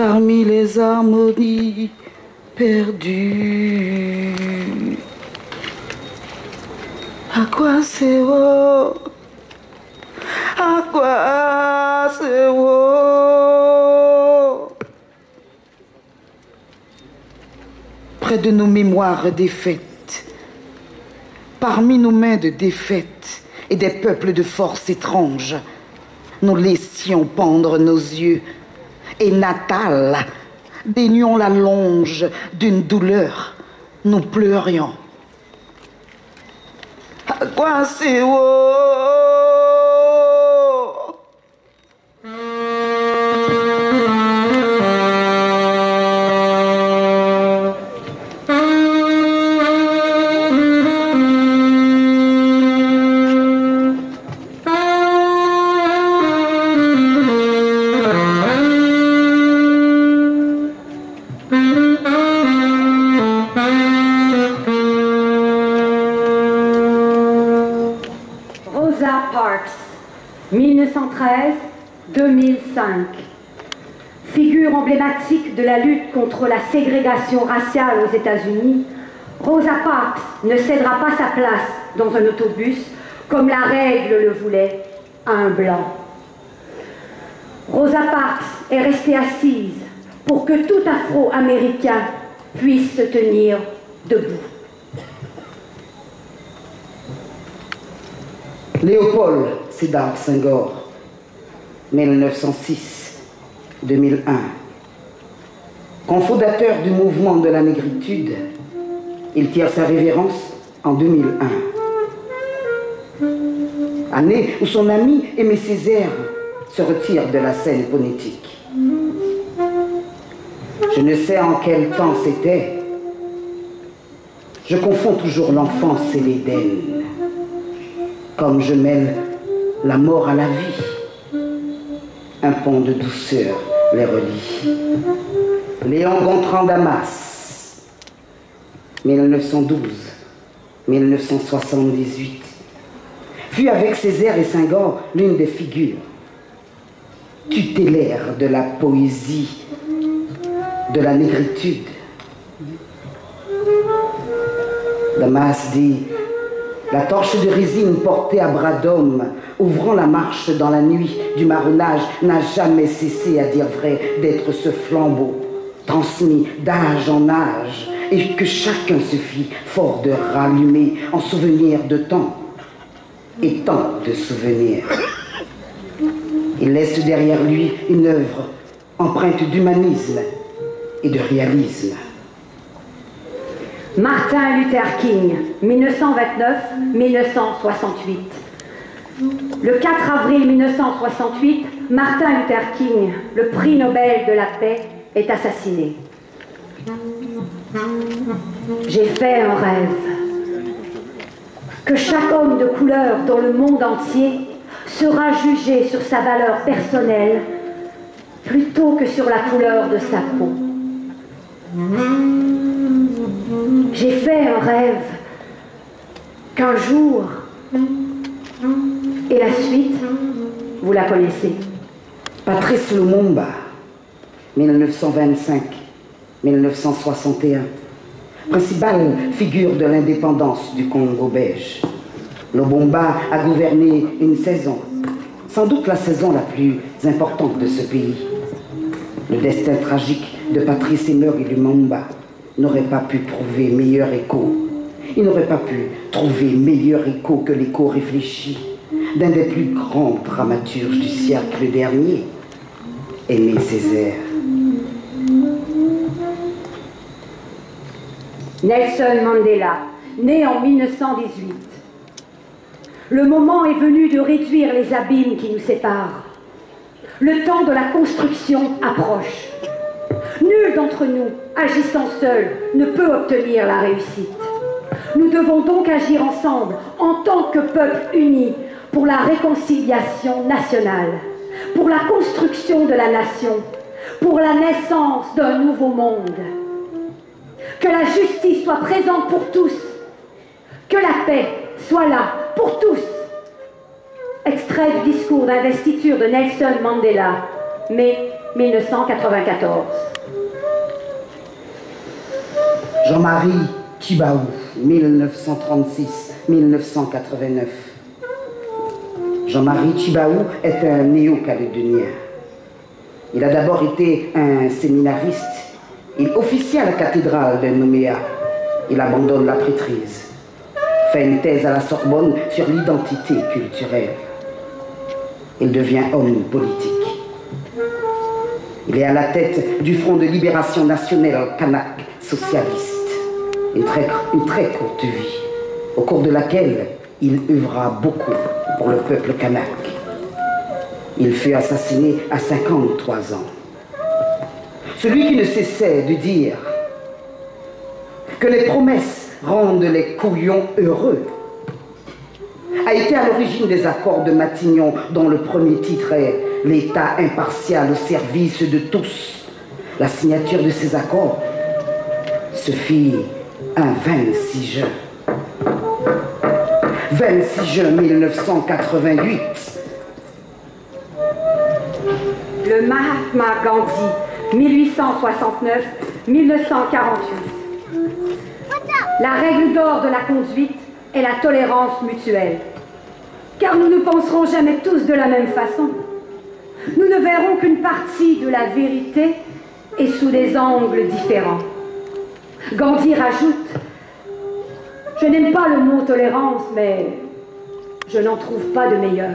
parmi les harmonies perdues. À quoi c'est beau? À quoi c'est beau? Près de nos mémoires défaites, parmi nos mains de défaite et des peuples de force étranges, nous laissions pendre nos yeux et Natal, daignions la longe d'une douleur, nous pleurions. À quoi c'est beau? Rosa Parks, 1913-2005. Figure emblématique de la lutte contre la ségrégation raciale aux États-Unis, Rosa Parks ne cédera pas sa place dans un autobus comme la règle le voulait à un blanc. Rosa Parks est restée assise pour que tout Afro-Américain puisse se tenir debout. Léopold Sédar Senghor, 1906-2001. Cofondateur du mouvement de la négritude, il tire sa révérence en 2001. Année où son ami Aimé Césaire se retire de la scène phonétique. Je ne sais en quel temps c'était. Je confonds toujours l'enfance et l'Éden. Comme je mêle la mort à la vie, un pont de douceur les relie. Léon Gontran Damas, 1912-1978, fut avec Césaire et Senghor l'une des figures tutélaires de la poésie de la négritude. Damas dit: la torche de résine portée à bras d'homme, ouvrant la marche dans la nuit du marronnage, n'a jamais cessé, à dire vrai, d'être ce flambeau, transmis d'âge en âge, et que chacun se fit fort de rallumer en souvenir de temps, et tant de souvenirs. Il laisse derrière lui une œuvre empreinte d'humanisme et de réalisme. Martin Luther King, 1929-1968. Le 4 avril 1968, Martin Luther King, le prix Nobel de la paix, est assassiné. J'ai fait un rêve. Que chaque homme de couleur dans le monde entier sera jugé sur sa valeur personnelle plutôt que sur la couleur de sa peau. J'ai fait un rêve qu'un jour, et la suite, vous la connaissez. Patrice Lumumba, 1925-1961, principale figure de l'indépendance du Congo belge. Lumumba a gouverné une saison, sans doute la saison la plus importante de ce pays. Le destin tragique de Patrice Emery Lumumba n'aurait pas pu trouver meilleur écho. Il n'aurait pas pu trouver meilleur écho que l'écho réfléchi d'un des plus grands dramaturges du siècle dernier, Aimé Césaire. Nelson Mandela, né en 1918. Le moment est venu de réduire les abîmes qui nous séparent. Le temps de la construction approche. Nul d'entre nous, agissant seul, ne peut obtenir la réussite. Nous devons donc agir ensemble, en tant que peuple uni, pour la réconciliation nationale, pour la construction de la nation, pour la naissance d'un nouveau monde. Que la justice soit présente pour tous, que la paix soit là pour tous. Extrait du discours d'investiture de Nelson Mandela, mai 1994. Jean-Marie Tjibaou, 1936-1989. Jean-Marie Tjibaou est un néo-calédonien. Il a d'abord été un séminariste. Il officie à la cathédrale de Nouméa. Il abandonne la prêtrise. Fait une thèse à la Sorbonne sur l'identité culturelle. Il devient homme politique. Il est à la tête du Front de libération nationale kanak socialiste. Une très courte vie, au cours de laquelle il œuvra beaucoup pour le peuple kanak. Il fut assassiné à 53 ans. Celui qui ne cessait de dire que les promesses rendent les couillons heureux a été à l'origine des accords de Matignon, dont le premier titre est « L'État impartial au service de tous ». La signature de ces accords se fit un 26 juin. 26 juin 1988. Le Mahatma Gandhi, 1869-1948. La règle d'or de la conduite est la tolérance mutuelle. Car nous ne penserons jamais tous de la même façon. Nous ne verrons qu'une partie de la vérité et sous des angles différents. Gandhi rajoute « Je n'aime pas le mot tolérance, mais je n'en trouve pas de meilleur. »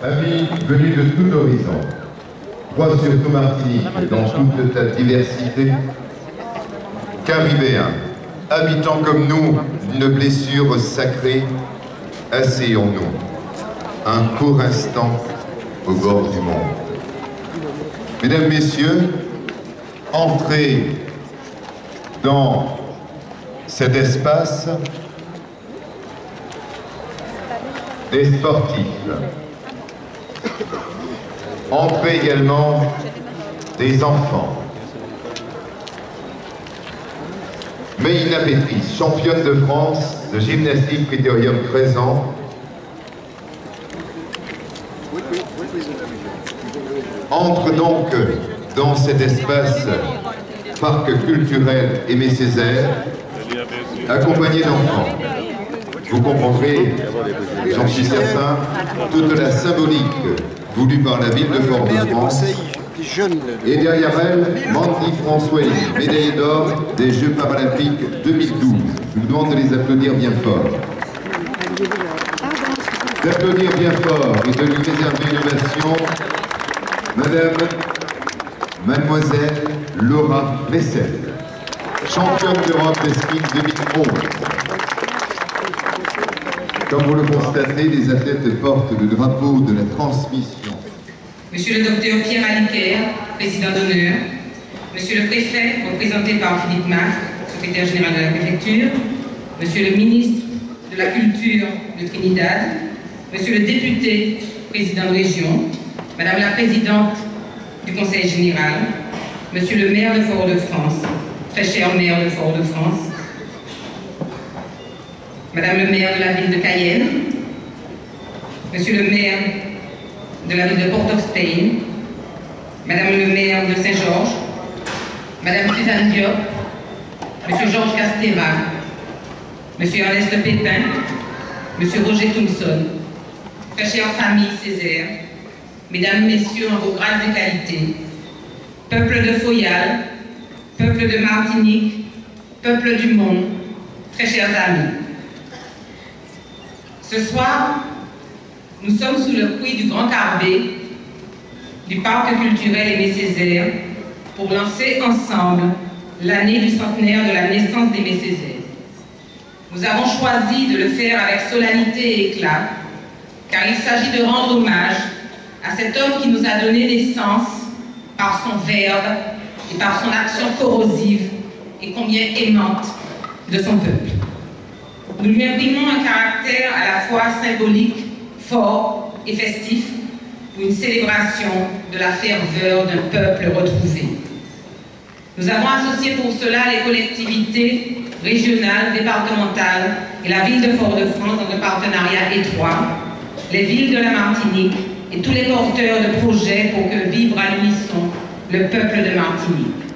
Amis venus de tout l'horizon, crois surtout Martinique dans toute ta diversité, Caribéens, habitants comme nous d'une blessure sacrée, asseyons-nous un court instant au bord du monde. Mesdames, Messieurs, entrez dans cet espace des sportifs. Entrez également des enfants. Meïna Pétrice, championne de France de gymnastique critérium 13 ans. Entre donc dans cet espace parc culturel Aimé Césaire, accompagné d'enfants. Vous comprendrez, j'en suis certain, toute la symbolique voulue par la ville de Fort-de-France. Et derrière elle, Mandy François, médaillée d'or des Jeux paralympiques 2012. Je vous demande de les applaudir bien fort. D'applaudir bien fort et de lui réserver une ovation, Mademoiselle Laura Bessel, championne d'Europe d'escrime 2011. Comme vous le constatez, les athlètes portent le drapeau de la transmission. Monsieur le docteur Pierre Aliquer, président d'honneur, Monsieur le préfet, représenté par Philippe Masque, secrétaire général de la préfecture, Monsieur le ministre de la Culture de Trinidad, Monsieur le député, président de région, Madame la présidente du Conseil général, Monsieur le maire de Fort-de-France, très cher maire de Fort-de-France, Madame le maire de la ville de Cayenne, Monsieur le maire de la ville de Port-of-Spain, Madame le maire de Saint-Georges, Madame Suzanne Diop, Monsieur Georges Castera, Monsieur Ernest Pépin, Monsieur Roger Thompson, très chère famille Césaire, Mesdames, Messieurs, en vos grades et qualités, peuple de Foyal, peuple de Martinique, peuple du monde, très chers amis. Ce soir, nous sommes sous le puits du Grand Carbet, du parc culturel Aimé Césaire, pour lancer ensemble l'année du centenaire de la naissance d'Aimé Césaire. Nous avons choisi de le faire avec solennité et éclat, car il s'agit de rendre hommage à cet homme qui nous a donné naissance par son verbe et par son action corrosive et combien aimante de son peuple. Nous lui imprimons un caractère à la fois symbolique, fort et festif pour une célébration de la ferveur d'un peuple retrouvé. Nous avons associé pour cela les collectivités régionales, départementales et la ville de Fort-de-France dans un partenariat étroit, les villes de la Martinique et tous les porteurs de projets pour que vibre à l'unisson le peuple de Martinique.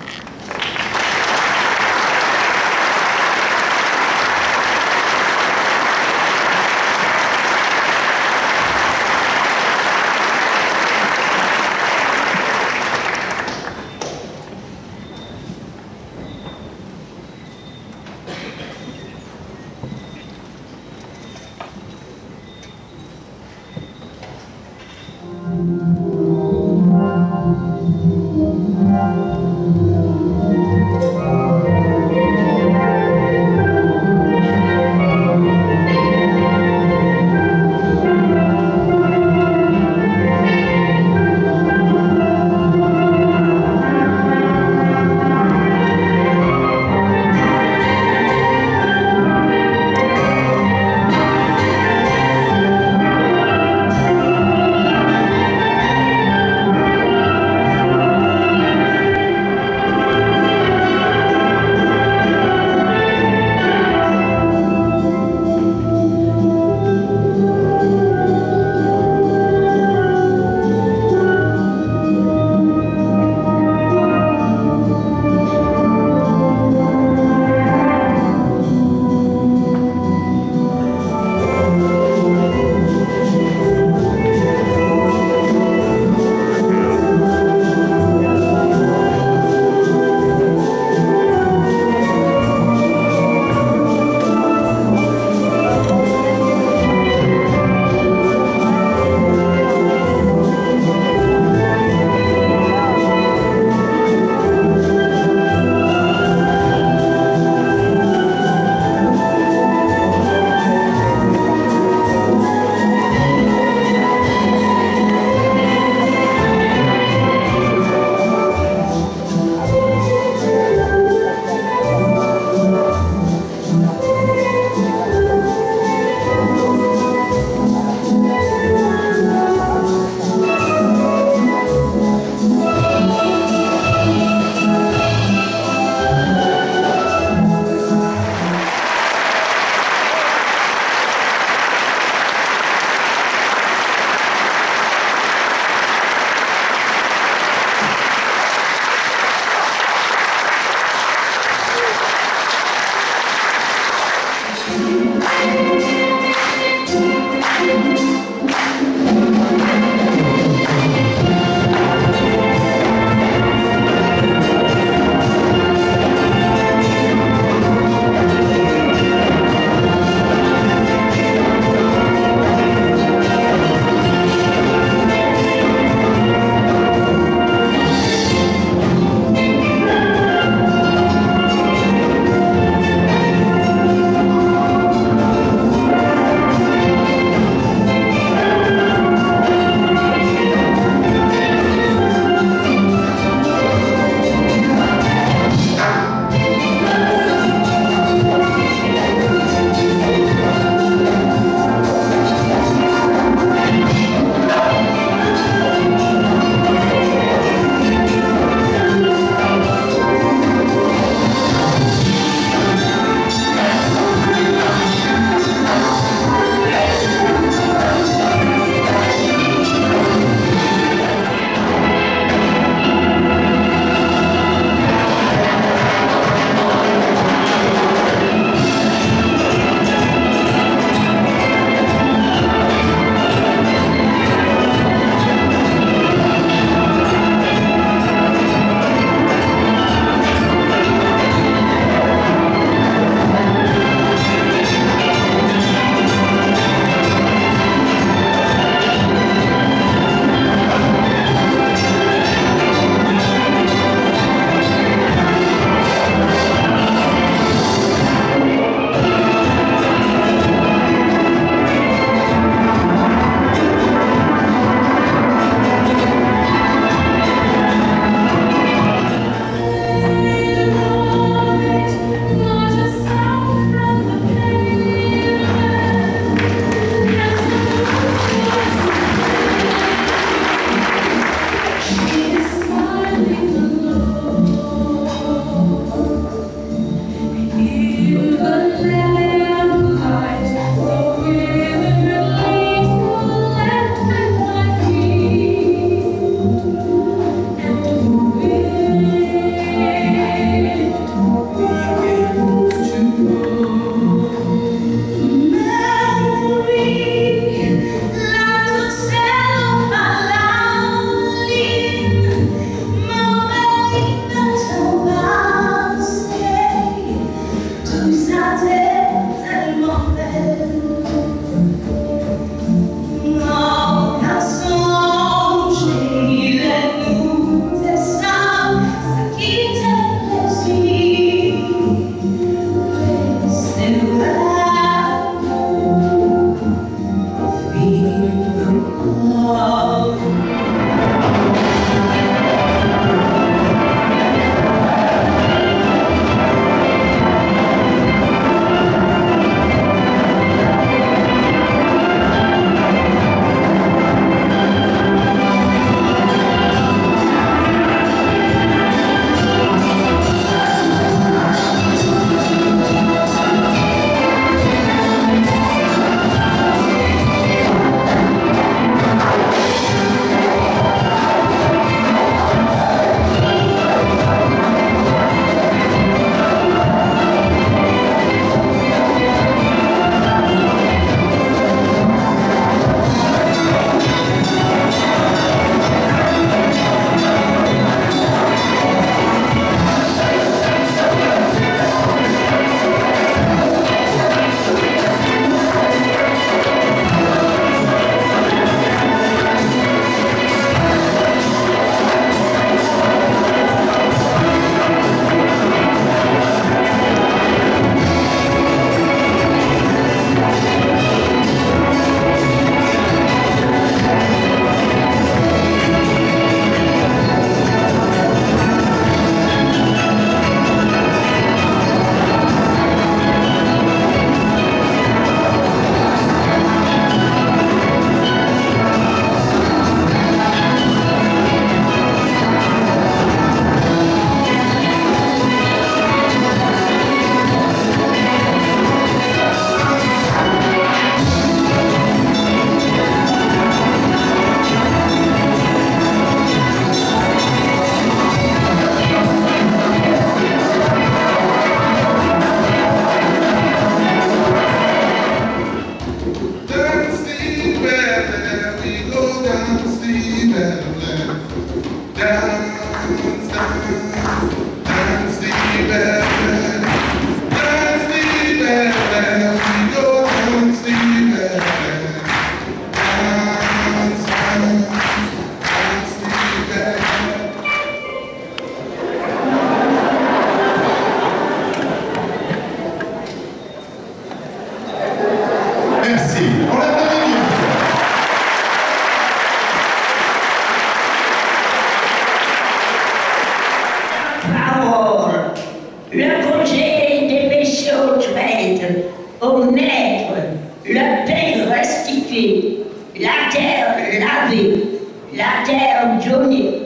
le congé des péchés aux traîtres, aux maîtres, le pain restitué, la terre lavée, la terre donnée.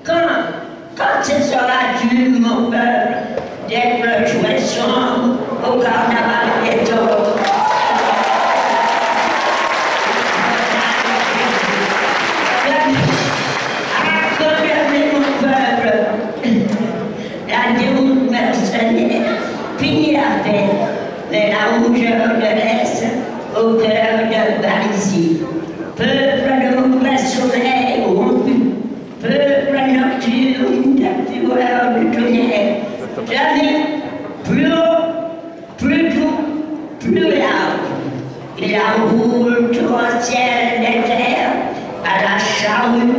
Quand ce sera dû, mon peuple, d'être jouissant au carnaval des autres? Accordez mon peuple, la déroute mercenaire finit la paix, mais la rougeur de l'Est au cœur de Parisie. Peuple de mauvais soleil rompu, peuple nocturne de fureur du tonnerre, jamais plus haut, plus doux, plus large. Il enroule torrentiel des terres à la charrue